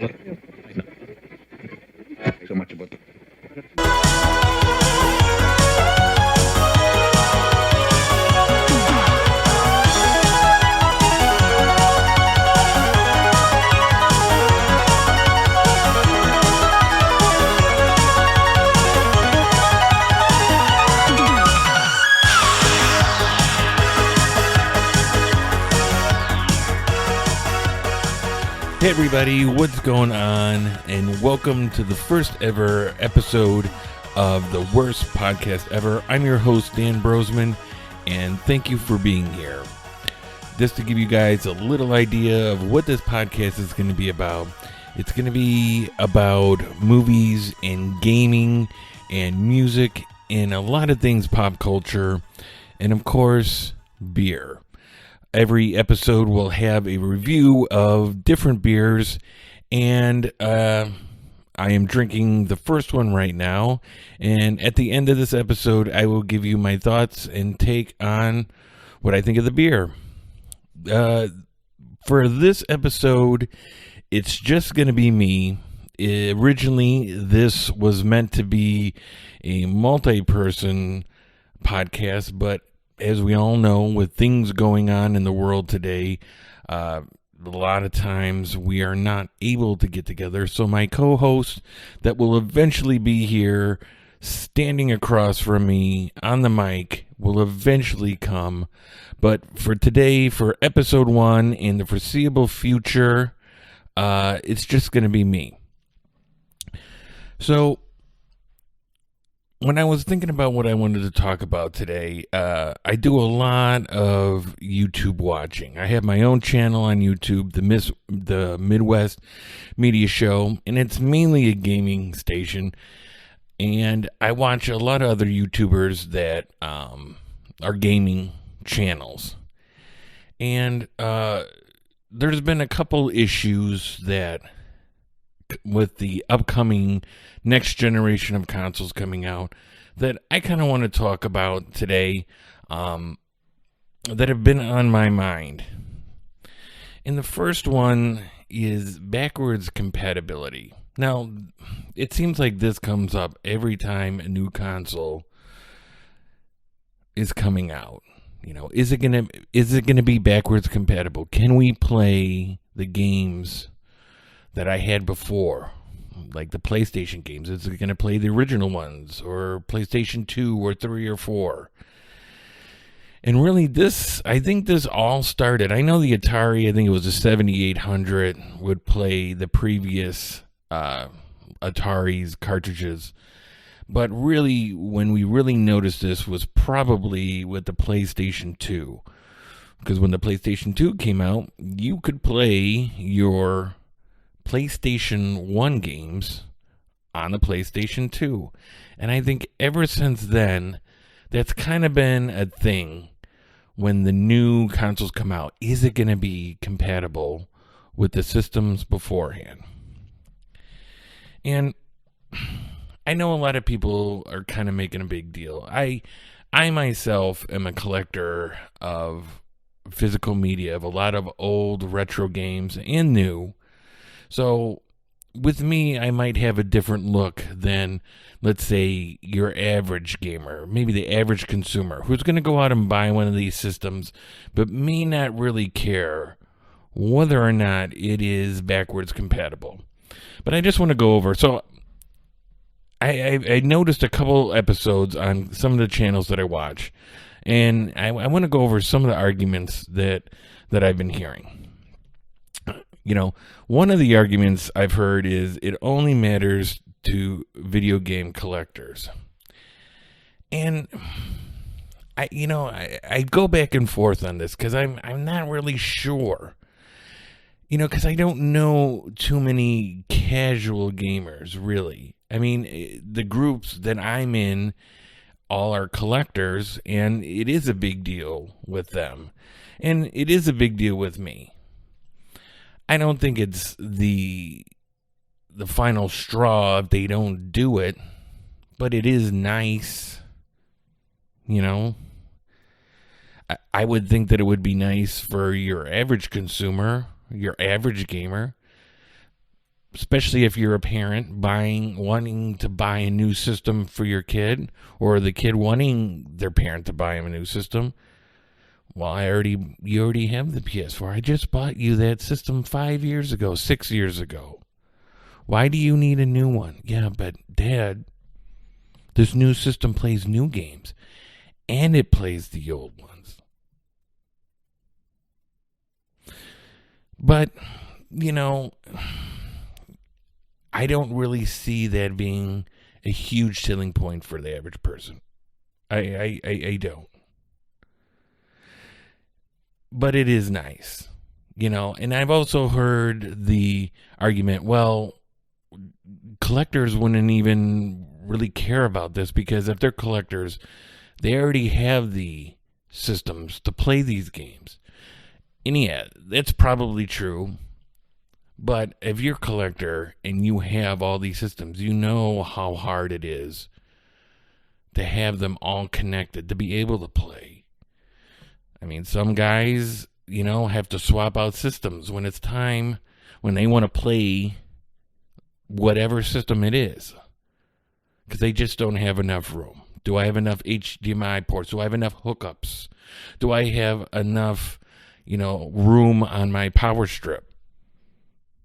So much about the Hey everybody, what's going on? And welcome to the first ever episode of the worst podcast ever. I'm your host, Dan Brosman, and thank you for being here. Just to give you guys a little idea of what this podcast is going to be about, it's going to be about movies and gaming and music and a lot of things pop culture, and of course, beer. Every episode will have a review of different beers, and I am drinking the first one right now. And at the end of this episode, I will give you my thoughts and take on what I think of the beer. For this episode, it's just going to be me. Originally, this was meant to be a multi-person podcast, but as we all know, with things going on in the world today, a lot of times we are not able to get together. So my co-host that will eventually be here standing across from me on the mic will eventually come. But for today, for episode 1 in the foreseeable future, it's just going to be me. So when I was thinking about what I wanted to talk about today, I do a lot of YouTube watching. I have my own channel on YouTube, the Midwest Media Show, and it's mainly a gaming station. And I watch a lot of other YouTubers that are gaming channels. And there's been a couple issues that with the upcoming next generation of consoles coming out that I kind of want to talk about today, that have been on my mind. And the first one is backwards compatibility. Now, it seems like this comes up every time a new console is coming out. You know, is it gonna be backwards compatible? Can we play the games that I had before, like the PlayStation games? Is it going to play the original ones, or PlayStation 2 or 3 or 4? And really I think this all started, I know the Atari, I think it was a 7800, would play the previous Atari's cartridges. But really, when we really noticed this was probably with the PlayStation 2. Because when the PlayStation 2 came out, you could play your PlayStation 1 games on the PlayStation 2. And I think ever since then, that's kind of been a thing when the new consoles come out. Is it going to be compatible with the systems beforehand? And I know a lot of people are kind of making a big deal. I myself am a collector of physical media, of a lot of old retro games and new. So with me, I might have a different look than, let's say, your average gamer, maybe the average consumer, who's going to go out and buy one of these systems, but may not really care whether or not it is backwards compatible. But I just want to go over. So I noticed a couple episodes on some of the channels that I watch, and I want to go over some of the arguments that I've been hearing. You know, one of the arguments I've heard is it only matters to video game collectors. And I go back and forth on this because I'm not really sure. You know, because I don't know too many casual gamers, really. I mean, the groups that I'm in all are collectors, and it is a big deal with them. And it is a big deal with me. I don't think it's the final straw if they don't do it, but it is nice, you know. I would think that it would be nice for your average consumer, your average gamer. especially if you're a parent wanting to buy a new system for your kid, or the kid wanting their parent to buy him a new system. Well, you already have the PS4. I just bought you that system 5 years ago, 6 years ago. Why do you need a new one? Yeah, but Dad, this new system plays new games, and it plays the old ones. But, I don't really see that being a huge selling point for the average person. I don't. But it is nice, and I've also heard the argument, well, collectors wouldn't even really care about this because if they're collectors, they already have the systems to play these games. And yeah, that's probably true. But if you're a collector and you have all these systems, you know how hard it is to have them all connected, to be able to play. I mean, some guys, have to swap out systems when it's time, when they want to play whatever system it is, because they just don't have enough room. Do I have enough HDMI ports? Do I have enough hookups? Do I have enough, room on my power strip?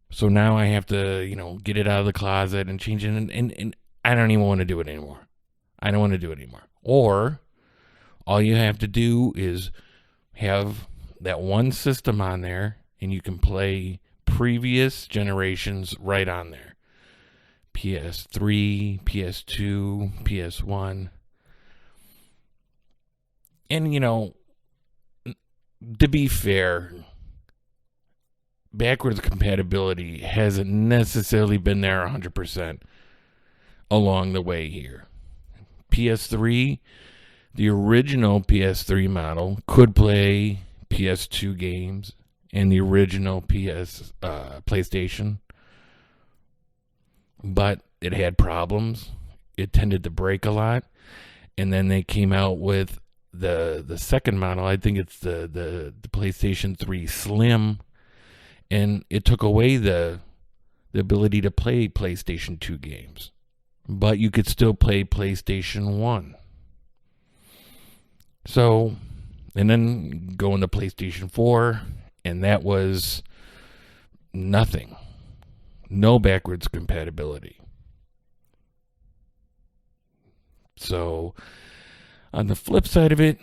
So now I have to, get it out of the closet and change it, and I don't even want to do it anymore. I don't want to do it anymore. Or all you have to do is have that one system on there, and you can play previous generations right on there. PS3, PS2, PS1. And, to be fair, backwards compatibility hasn't necessarily been there 100% along the way here. PS3, the original PS3 model could play PS2 games and the original PlayStation, but it had problems. It tended to break a lot, and then they came out with the second model. I think it's the PlayStation 3 Slim, and it took away the ability to play PlayStation 2 games, but you could still play PlayStation 1. So, and then go into PlayStation 4, and that was nothing. No backwards compatibility. So, on the flip side of it,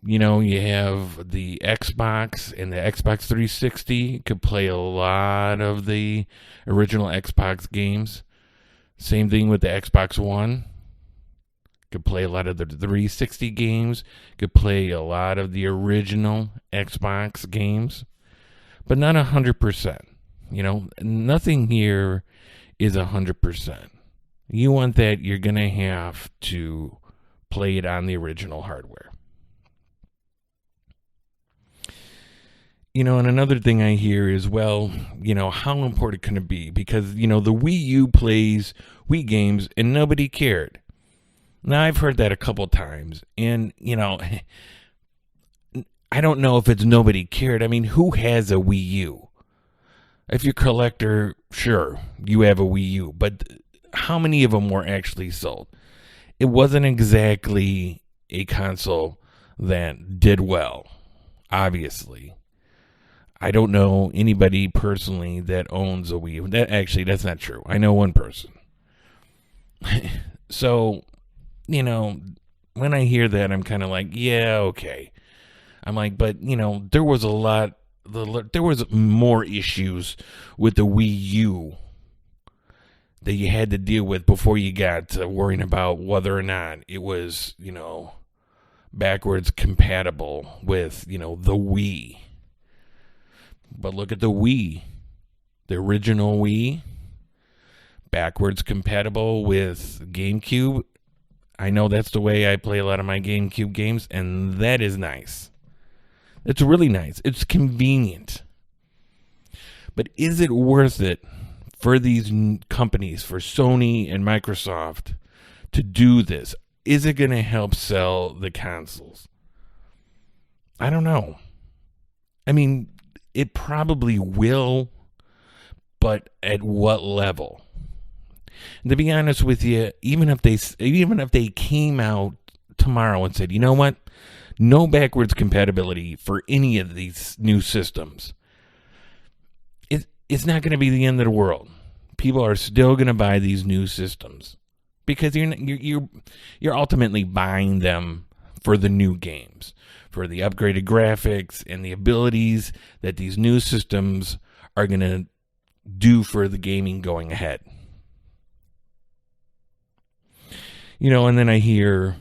you have the Xbox and the Xbox 360 could play a lot of the original Xbox games. Same thing with the Xbox One. Could play a lot of the 360 games. Could play a lot of the original Xbox games. But not 100%. Nothing here is 100%. You want that, you're going to have to play it on the original hardware. And another thing I hear is, well, how important can it be? Because, the Wii U plays Wii games and nobody cared. Now, I've heard that a couple times, and, I don't know if it's nobody cared. I mean, who has a Wii U? If you're a collector, sure, you have a Wii U, but how many of them were actually sold? It wasn't exactly a console that did well, obviously. I don't know anybody personally that owns a Wii U. That's not true. I know one person. So, when I hear that, I'm kind of like, yeah, okay. I'm like, but, there was more issues with the Wii U that you had to deal with before you got to worrying about whether or not it was, backwards compatible with, the Wii. But look at the Wii. The original Wii, backwards compatible with GameCube. I know that's the way I play a lot of my GameCube games, and that is nice. It's really nice. It's convenient. But is it worth it for these companies, for Sony and Microsoft, to do this? Is it going to help sell the consoles? I don't know. I mean, it probably will, but at what level? And to be honest with you, even if they came out tomorrow and said, you know what, no backwards compatibility for any of these new systems, it's not going to be the end of the world. People are still going to buy these new systems because you're ultimately buying them for the new games, for the upgraded graphics and the abilities that these new systems are going to do for the gaming going ahead. And then I hear,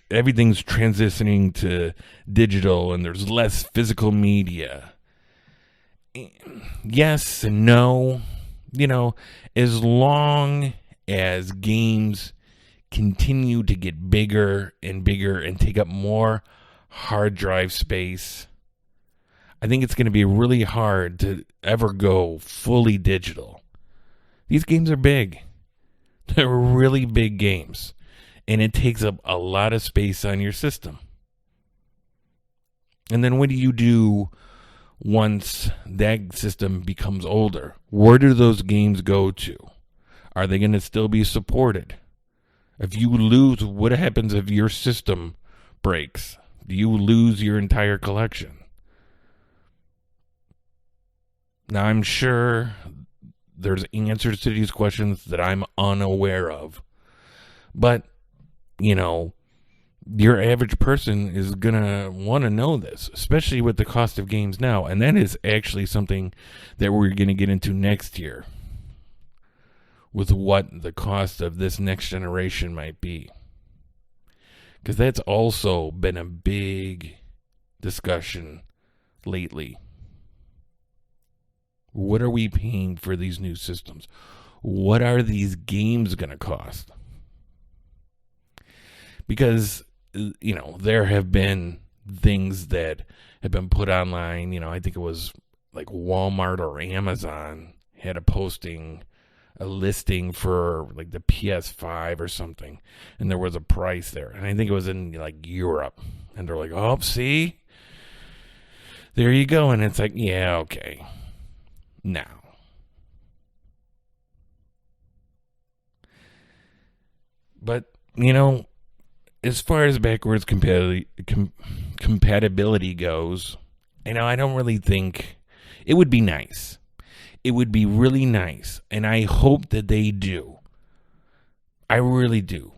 everything's transitioning to digital and there's less physical media. Yes and no. As long as games continue to get bigger and bigger and take up more hard drive space, I think it's going to be really hard to ever go fully digital. These games are big. They're really big games. And it takes up a lot of space on your system. And then what do you do once that system becomes older? Where do those games go to? Are they going to still be supported? If you lose, what happens if your system breaks? Do you lose your entire collection? Now, I'm sure there's answers to these questions that I'm unaware of. But, your average person is going to want to know this, especially with the cost of games now. And that is actually something that we're going to get into next year with what the cost of this next generation might be. Because that's also been a big discussion lately. What are we paying for these new systems? What are these games going to cost? Because, there have been things that have been put online. I think it was like Walmart or Amazon had a listing for like the PS5 or something. And there was a price there. And I think it was in like Europe. And they're like, oh, see? There you go. And it's like, yeah, okay. Now, but as far as backwards compatibility goes, I don't really think it would be nice. It would be really nice, and I hope that they do. I really do,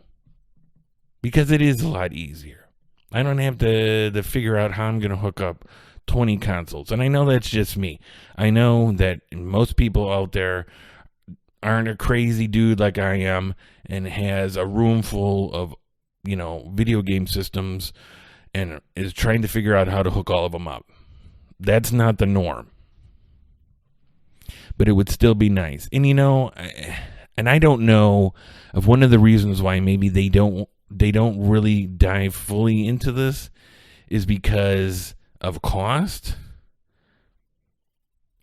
because it is a lot easier. I don't have to figure out how I'm going to hook up 20 consoles. And I know that's just me. I know that most people out there aren't a crazy dude like I am and has a room full of, video game systems and is trying to figure out how to hook all of them up. That's not the norm. But it would still be nice. And, and I don't know if one of the reasons why maybe they don't really dive fully into this is because of cost.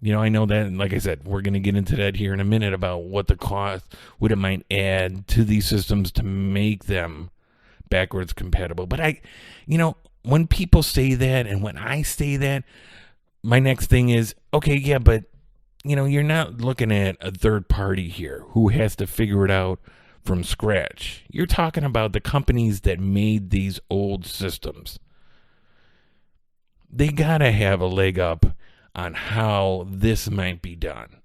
I know that, like I said, we're going to get into that here in a minute about what it might add to these systems to make them backwards compatible. But when people say that and when I say that, my next thing is, okay, yeah, but, you're not looking at a third party here who has to figure it out from scratch. You're talking about the companies that made these old systems. They gotta have a leg up on how this might be done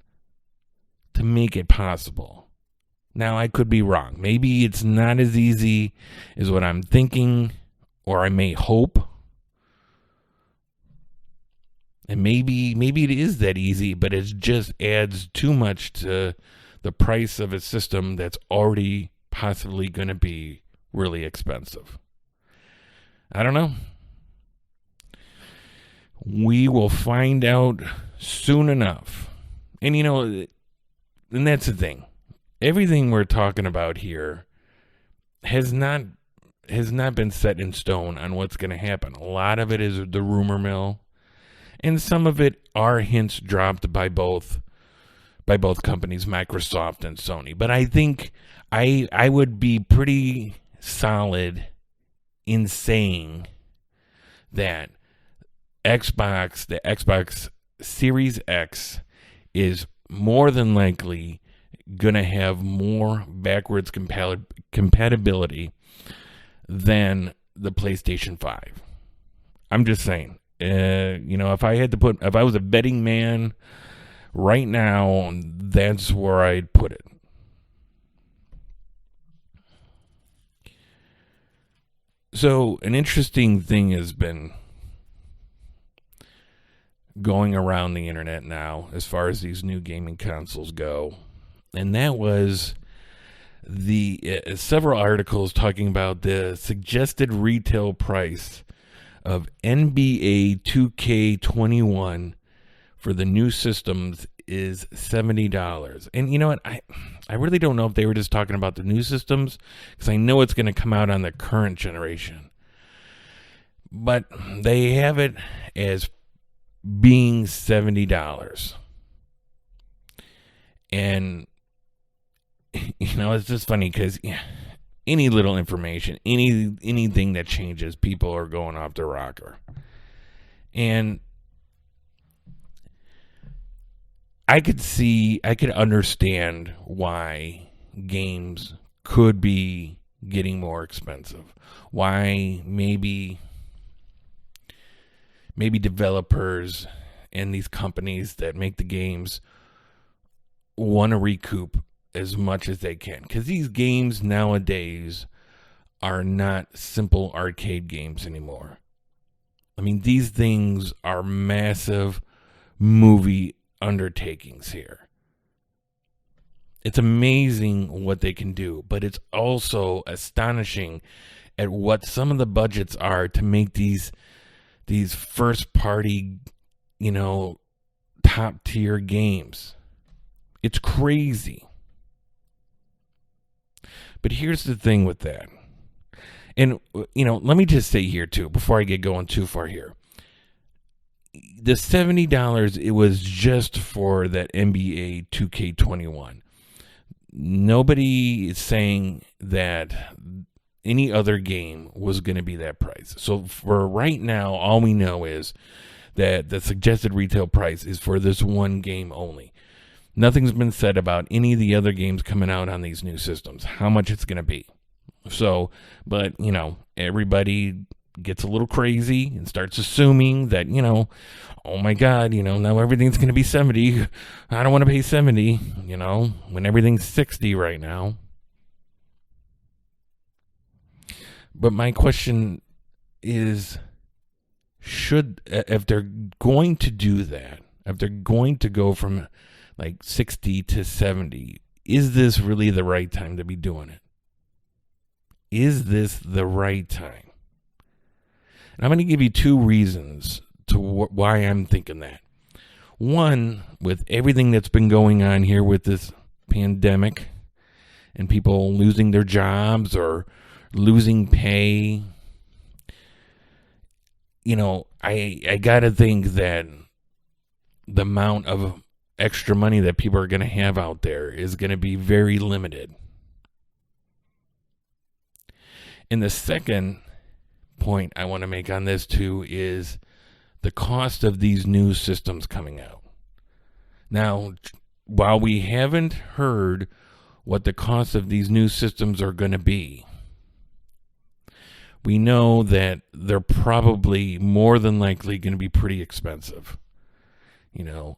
to make it possible. Now, I could be wrong. Maybe it's not as easy as what I'm thinking, or I may hope. And maybe it is that easy, but it just adds too much to the price of a system that's already possibly going to be really expensive. I don't know. We will find out soon enough. And and that's the thing. Everything we're talking about here has not been set in stone on what's going to happen. A lot of it is the rumor mill, and some of it are hints dropped by both companies, Microsoft and Sony. But I think I would be pretty solid in saying that the Xbox Series X is more than likely going to have more backwards compatibility than the PlayStation 5. I'm just saying. If I was a betting man right now, that's where I'd put it. So, an interesting thing has been going around the internet now as far as these new gaming consoles go, and that was the several articles talking about the suggested retail price of NBA 2K21 for the new systems is $70. And you know what? I really don't know if they were just talking about the new systems, because I know it's going to come out on the current generation. But they have it as being $70. And, it's just funny because any little information, anything that changes, people are going off the rocker. And I could understand why games could be getting more expensive. Why maybe developers and these companies that make the games want to recoup as much as they can. Because these games nowadays are not simple arcade games anymore. I mean, these things are massive movie undertakings here. It's amazing what they can do, but it's also astonishing at what some of the budgets are to make these first party, top tier games. It's crazy. But here's the thing with that. And, let me just say here too, before I get going too far here. The $70, it was just for that NBA 2K21. Nobody is saying that any other game was going to be that price. So for right now, all we know is that the suggested retail price is for this one game only. Nothing's been said about any of the other games coming out on these new systems, how much it's going to be. So, but, everybody gets a little crazy and starts assuming that, oh my God, now everything's going to be 70. I don't want to pay 70, when everything's 60 right now. But my question is, if they're going to do that, if they're going to go from like 60 to 70, is this really the right time to be doing it? Is this the right time? And I'm going to give you two reasons to why I'm thinking that. One, with everything that's been going on here with this pandemic and people losing their jobs or losing pay, I got to think that the amount of extra money that people are going to have out there is going to be very limited. And the second point I want to make on this too is the cost of these new systems coming out. Now, while we haven't heard what the cost of these new systems are going to be, we know that they're probably more than likely going to be pretty expensive.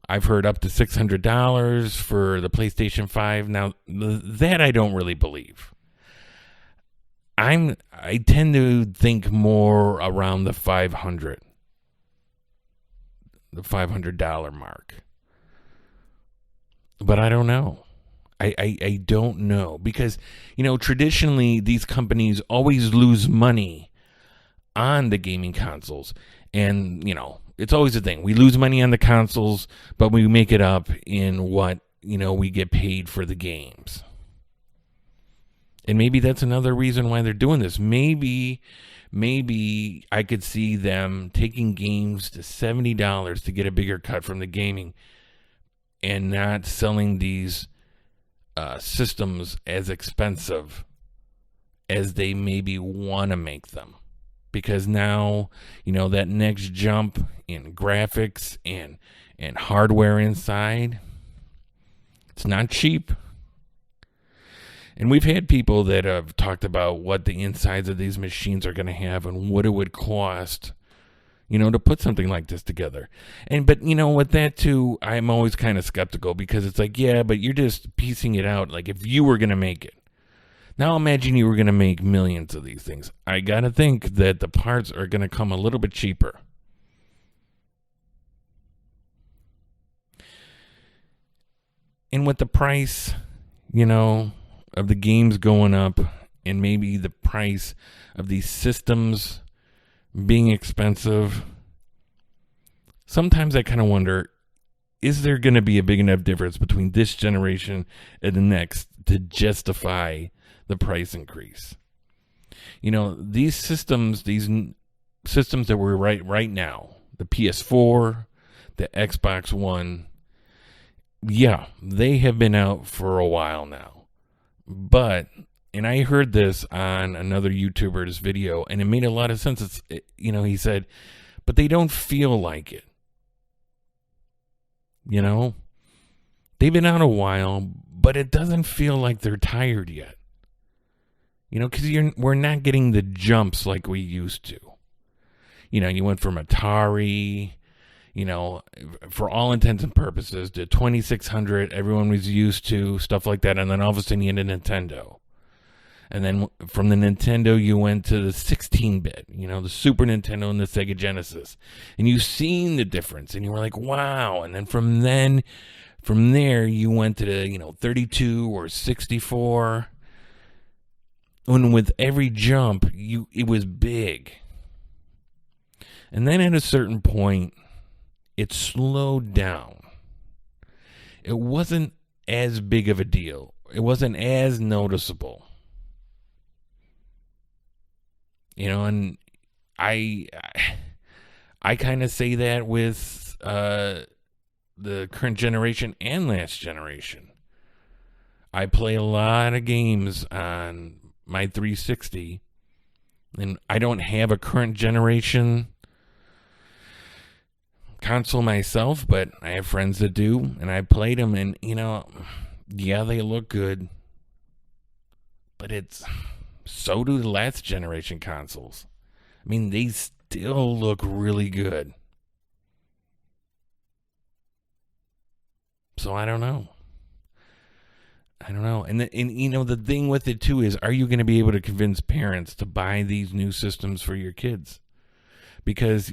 I've heard up to $600 for the PlayStation 5. Now, that I don't really believe. I tend to think more around the $500 mark. But I don't know. I don't know, because traditionally these companies always lose money on the gaming consoles, and it's always a thing. We lose money on the consoles, but we make it up in what we get paid for the games. And maybe that's another reason why they're doing this. Maybe I could see them taking games to $70 to get a bigger cut from the gaming, and not selling these systems as expensive as they maybe want to make them. Because now, that next jump in graphics and and hardware inside. It's not cheap. And we've had people that have talked about what the insides of these machines are going to have and what it would cost, to put something like this together. But with that too, I'm always kind of skeptical because it's like, yeah, but you're just piecing it out. Like if you were going to make it. Now imagine you were going to make millions of these things. I got to think that the parts are going to come a little bit cheaper. And with the price, of the games going up and maybe the price of these systems being expensive, sometimes I kind of wonder, is there going to be a big enough difference between this generation and the next to justify the price increase? These systems that we're right now, the PS4, the Xbox One, yeah, they have been out for a while now. But, and I heard this on another YouTuber's video, and it made a lot of sense. He said, but they don't feel like it. They've been out a while, but it doesn't feel like they're tired yet. Because we're not getting the jumps like we used to. You went from Atari, for all intents and purposes, the 2600, everyone was used to, stuff like that. And then all of a sudden you had a Nintendo. And then from the Nintendo, you went to the 16-bit, the Super Nintendo and the Sega Genesis. And you've seen the difference. And you were like, wow. And then from there, you went to the, 32 or 64. And with every jump, it was big. And then at a certain point, it slowed down. It wasn't as big of a deal. It wasn't as noticeable. And I kind of say that with the current generation and last generation. I play a lot of games on my 360, and I don't have a current generation console myself, but I have friends that do, and I played them, and yeah, they look good, but so do the last generation consoles. I mean, they still look really good. So I don't know. And the thing with it too is, are you going to be able to convince parents to buy these new systems for your kids? Because,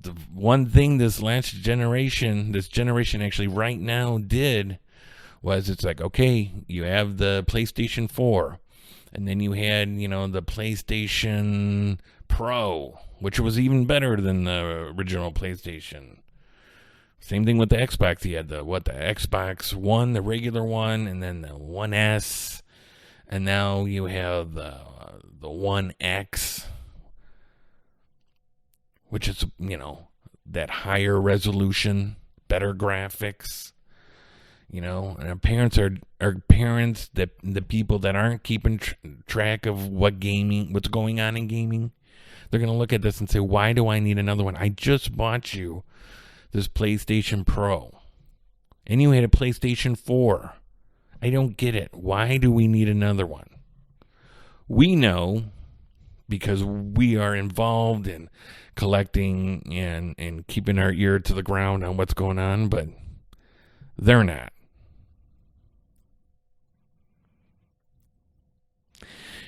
the one thing this generation actually right now did was, it's like, okay, you have the PlayStation 4, and then you had, the PlayStation Pro, which was even better than the original PlayStation. Same thing with the Xbox. You had the Xbox One, the regular one, and then the One S, and now you have the One X, which is, that higher resolution, better graphics, and our parents are parents, that the people that aren't keeping track of what's going on in gaming. They're going to look at this and say, why do I need another one? I just bought you this PlayStation Pro, and you had a PlayStation 4. I don't get it. Why do we need another one? We know, because we are involved in collecting and keeping our ear to the ground on what's going on, but they're not.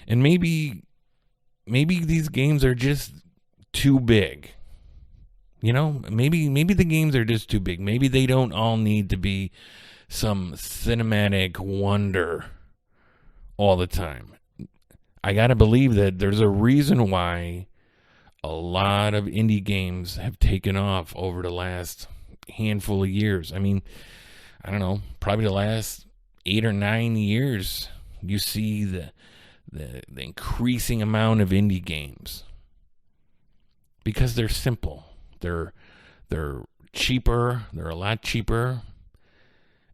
And maybe these games are just too big. Maybe the games are just too big. Maybe they don't all need to be some cinematic wonder all the time. I got to believe that there's a reason why a lot of indie games have taken off over the last handful of years. I mean, I don't know, probably the last 8 or 9 years, you see the increasing amount of indie games, because they're simple. They're cheaper. They're a lot cheaper,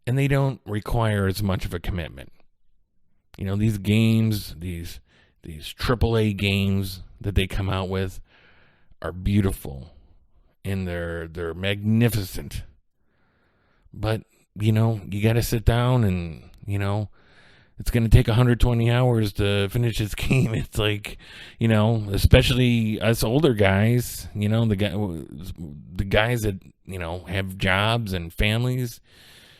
and they don't require as much of a commitment. These games, these AAA games that they come out with, are beautiful, and they're magnificent. But, you got to sit down and, it's going to take 120 hours to finish this game. It's like, especially us older guys, the guys that, have jobs and families.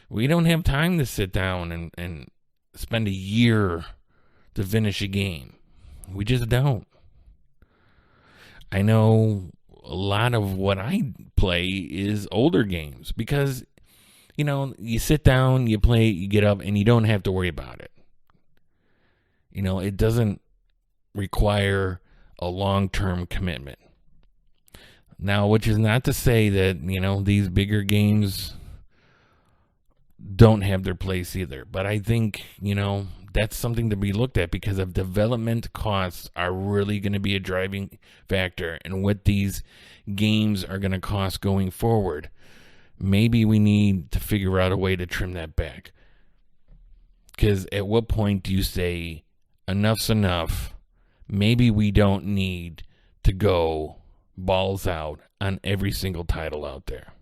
We don't have time to sit down and spend a year to finish a game. We just don't. I know a lot of what I play is older games because, you sit down, you play, you get up, and you don't have to worry about it. It doesn't require a long-term commitment. Now, which is not to say that, these bigger games don't have their place either. But I think, that's something to be looked at because of development costs are really going to be a driving factor in what these games are going to cost going forward. Maybe we need to figure out a way to trim that back. Because at what point do you say, enough's enough? Maybe we don't need to go balls out on every single title out there.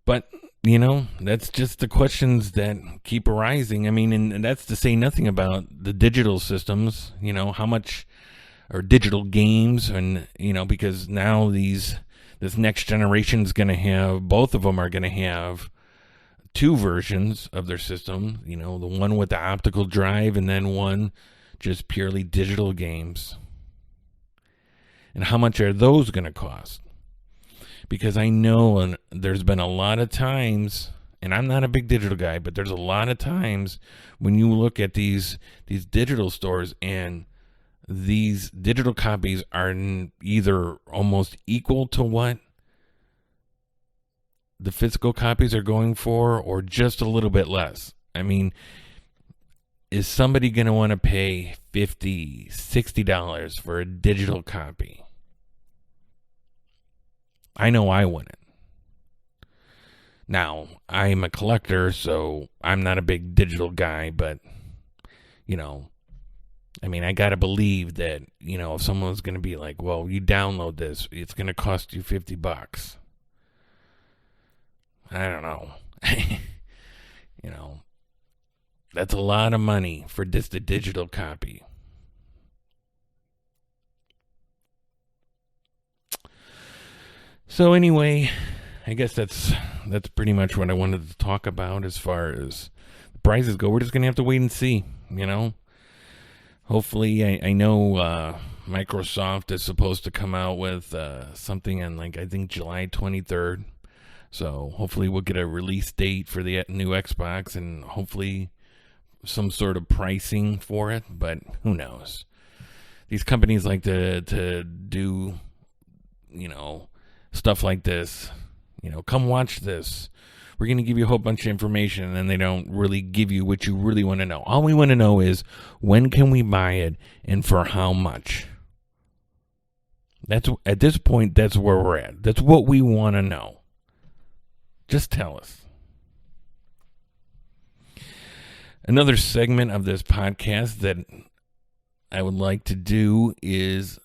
But, that's just the questions that keep arising. I mean, and that's to say nothing about the digital systems, how much, or digital games, and, because now this next generation is going to have, both of them are going to have two versions of their system, the one with the optical drive and then one just purely digital games. And how much are those going to cost? Because I know there's been a lot of times, and I'm not a big digital guy, but there's a lot of times when you look at these digital stores and these digital copies are either almost equal to what the physical copies are going for or just a little bit less. I mean, is somebody going to want to pay $50, $60 for a digital copy? I know I wouldn't. Now, I'm a collector, so I'm not a big digital guy, but, I got to believe that, if someone's going to be like, well, you download this, it's going to cost you $50. I don't know. That's a lot of money for just a digital copy. So anyway, I guess that's pretty much what I wanted to talk about as far as the prices go. We're just going to have to wait and see, Hopefully, I know Microsoft is supposed to come out with something on, I think July 23rd. So hopefully we'll get a release date for the new Xbox and hopefully some sort of pricing for it. But who knows? These companies like to do, stuff like this. Come watch this. We're going to give you a whole bunch of information, and then they don't really give you what you really want to know. All we want to know is, when can we buy it and for how much? At this point, that's where we're at. That's what we want to know. Just tell us. Another segment of this podcast that I would like to do is,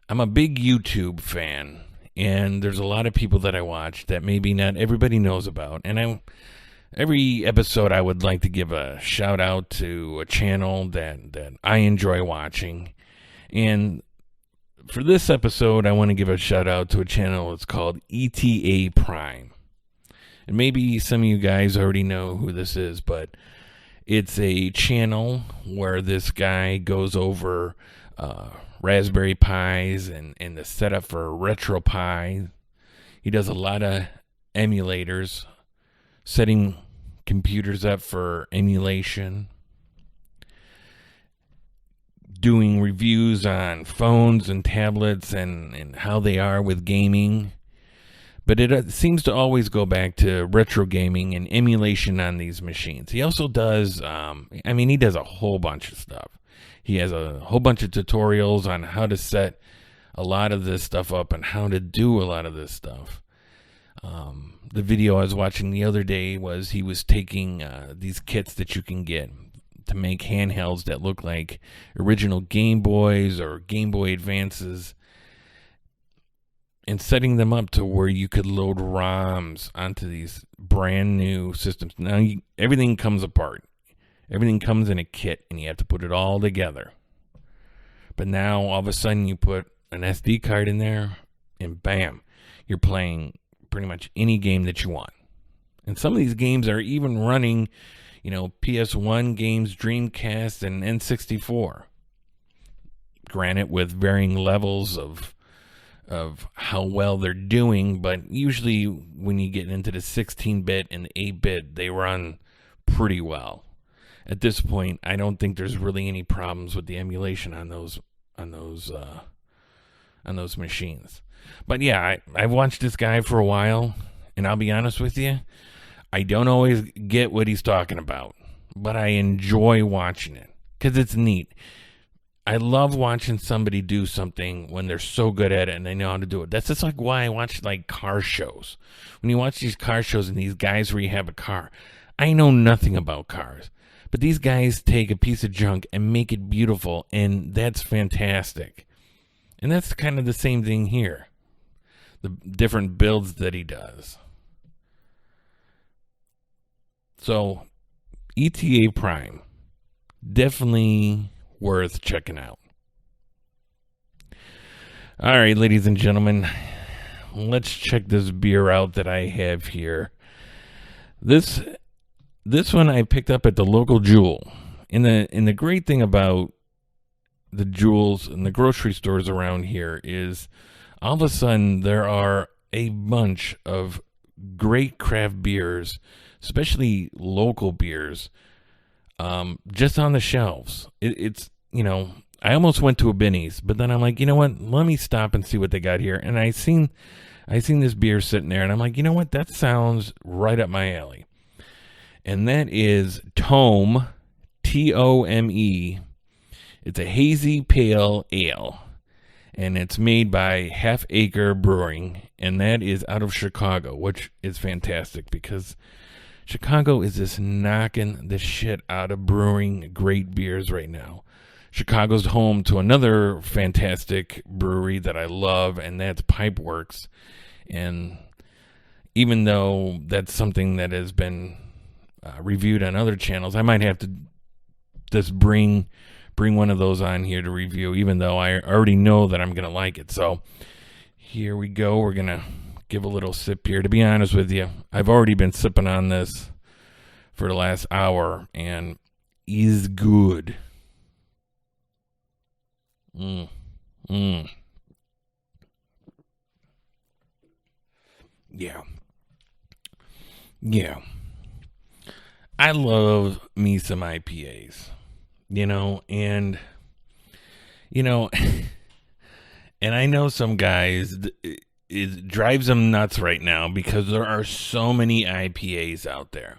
I'm a big YouTube fan. And there's a lot of people that I watch that maybe not everybody knows about. And every episode I would like to give a shout out to a channel that I enjoy watching. And for this episode, I want to give a shout out to a channel that's called ETA Prime. And maybe some of you guys already know who this is, but it's a channel where this guy goes over Raspberry Pis and the setup for RetroPie. He does a lot of emulators, setting computers up for emulation, doing reviews on phones and tablets and how they are with gaming. But it seems to always go back to retro gaming and emulation on these machines. He also does, he does a whole bunch of stuff. He has a whole bunch of tutorials on how to set a lot of this stuff up and how to do a lot of this stuff. The video I was watching the other day was he was taking these kits that you can get to make handhelds that look like original Game Boys or Game Boy Advances, and setting them up to where you could load ROMs onto these brand new systems. Now everything comes apart. Everything comes in a kit, and you have to put it all together. But now, all of a sudden, you put an SD card in there, and bam, you're playing pretty much any game that you want. And some of these games are even running, PS1 games, Dreamcast, and N64. Granted, with varying levels of how well they're doing, but usually when you get into the 16-bit and the 8-bit, they run pretty well. At this point, I don't think there's really any problems with the emulation on those machines. But yeah, I've watched this guy for a while, and I'll be honest with you, I don't always get what he's talking about, but I enjoy watching it because it's neat. I love watching somebody do something when they're so good at it and they know how to do it. That's just like why I watch like car shows. When you watch these car shows and these guys rehab a car, I know nothing about cars, but these guys take a piece of junk and make it beautiful, and that's fantastic. And that's kind of the same thing here. The different builds that he does. So, ETA Prime, definitely worth checking out. All right, ladies and gentlemen, let's check this beer out that I have here. This one I picked up at the local Jewel. And the great thing about the Jewels and the grocery stores around here is all of a sudden there are a bunch of great craft beers, especially local beers, just on the shelves. It's I almost went to a Benny's, but then I'm like, you know what? Let me stop and see what they got here. And I seen this beer sitting there, and I'm like, you know what? That sounds right up my alley. And that is Tome, Tome. It's a hazy pale ale, and it's made by Half Acre Brewing, and that is out of Chicago, which is fantastic because Chicago is just knocking the shit out of brewing great beers right now. Chicago's home to another fantastic brewery that I love, and that's Pipeworks. And even though that's something that has been reviewed on other channels, I might have to just bring one of those on here to review, even though I already know that I'm going to like it. So here we go. We're going to give a little sip here. To be honest with you, I've already been sipping on this for the last hour, and is good. Yeah. I love me some IPAs, and and I know some guys, it drives them nuts right now because there are so many IPAs out there.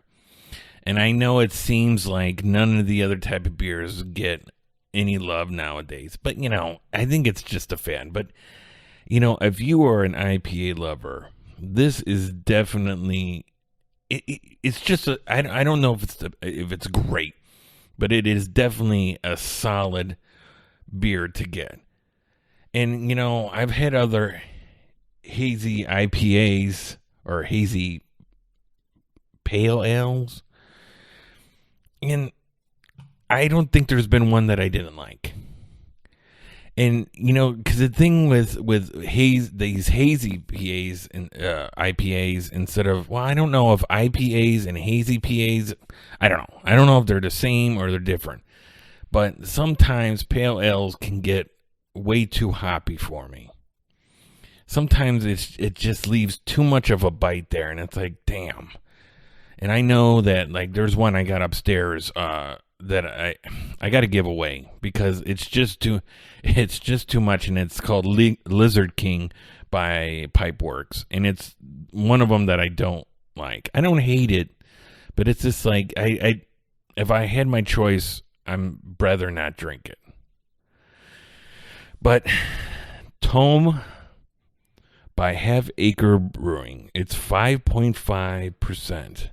And I know it seems like none of the other type of beers get any love nowadays. But, I think it's just a fad. But, if you are an IPA lover, this is definitely, it's just, I don't know if it's great, but it is definitely a solid beer to get. And, I've had other hazy IPAs or hazy pale ales, and I don't think there's been one that I didn't like. And, because the thing with these hazy PAs and IPAs instead of, I don't know if IPAs and hazy PAs, I don't know. I don't know if they're the same or they're different. But sometimes pale ales can get way too hoppy for me. Sometimes it just leaves too much of a bite there, and it's like, damn. And I know that, like, there's one I got upstairs that I got to give away because it's just too much, and it's called Lizard King by Pipeworks, and it's one of them that I don't like. I don't hate it, but it's just like I if I had my choice, I'm rather not drink it. But Tome by Half Acre Brewing, it's 5.5%,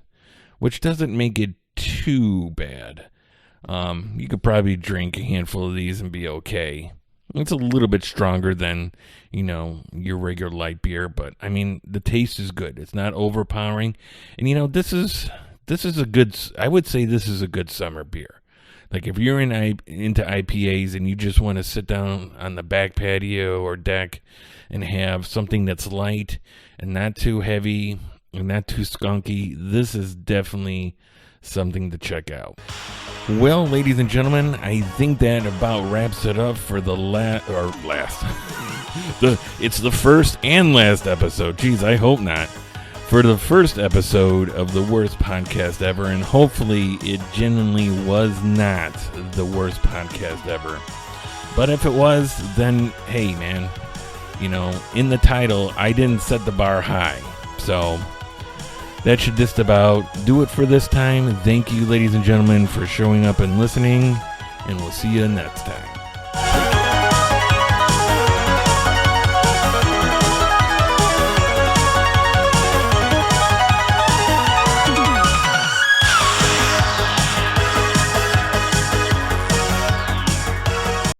which doesn't make it too bad. You could probably drink a handful of these and be okay. It's a little bit stronger than, your regular light beer, but I mean, the taste is good. It's not overpowering. And this is a good, I would say this is a good summer beer. Like if you're into IPAs and you just want to sit down on the back patio or deck and have something that's light and not too heavy and not too skunky, this is definitely something to check out. Well, ladies and gentlemen, I think that about wraps it up for the last. It's the first and last episode. Geez, I hope not. For the first episode of the worst podcast ever, and hopefully it genuinely was not the worst podcast ever. But if it was, then hey, man, in the title, I didn't set the bar high. So that should just about do it for this time. Thank you, ladies and gentlemen, for showing up and listening, and we'll see you next time.